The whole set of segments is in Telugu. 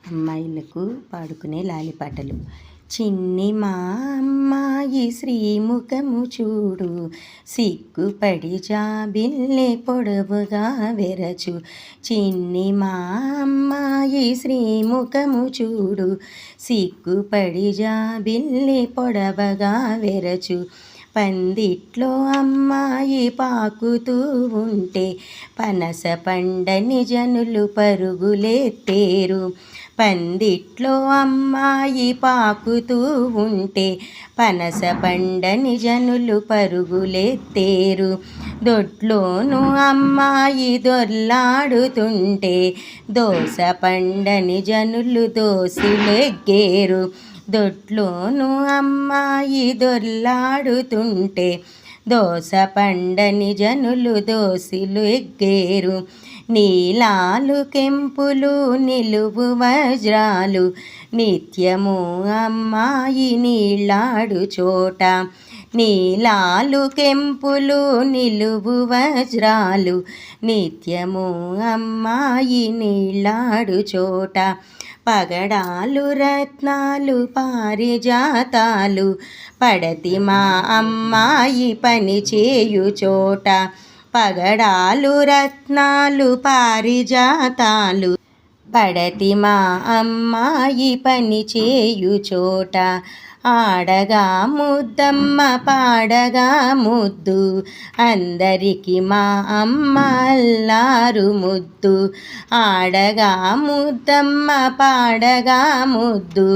అమ్మాయిలకు పాడుకునే లాలిపాటలు. చిన్ని మా అమ్మాయి శ్రీముఖము చూడు, సిగ్గుపడి జాబిల్లే పొడవుగా వెరచు. చిన్ని మా అమ్మాయి శ్రీముఖము చూడు, సిగ్గుపడి జాబిల్లే పొడవగా వెరచు. పందిట్లో అమ్మాయి పాకుతూ ఉంటే పనస పండని జనులు పరుగులెత్తేరు. పందిట్లో అమ్మాయి పాకుతూ ఉంటే పనస పండని జనులు పరుగులెత్తేరు. దొడ్లోను అమ్మాయి దొర్లాడుతుంటే దోస పండని జనులు దోసిలెగ్గేరు. దొడ్లోను అమ్మాయి దొర్లాడుతుంటే దోస పండని జనులు దోసిలు ఎగ్గేరు. నీలాలు కెంపులు నిలువు వజ్రాలు నిత్యము అమ్మాయి నీళ్ళాడు చోట. నీలాలు కెంపులు నిలువు వజ్రాలు నిత్యము అమ్మాయి నీళ్ళాడు చోట. పగడాలు రత్నాలు పారిజాతాలు పడతి మా అమ్మాయి పని చేయు చోట. పగడాలు రత్నాలు పారిజాతాలు పడతి మా అమ్మాయి పని చేయు చోట. ఆడగా ముద్దమ్మ పాడగా ముద్దు, అందరికి మా అమ్మ అల్లారు ముద్దు. ఆడగా ముద్దమ్మ పాడగా ముద్దు,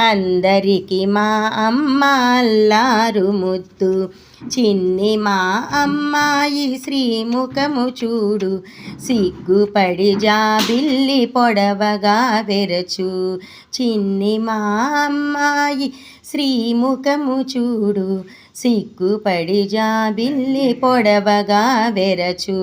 అందరికి మా అమ్మ అల్లారు ముద్దు. చిన్ని మా అమ్మాయి శ్రీముఖము చూడు, సిగ్గుపడి జాబిల్లి పొడవగా వెరచు. చిన్ని మా అమ్మాయి శ్రీముఖము చూడు, సిగ్గుపడి జాబిల్లి పొడవగా వెరచు.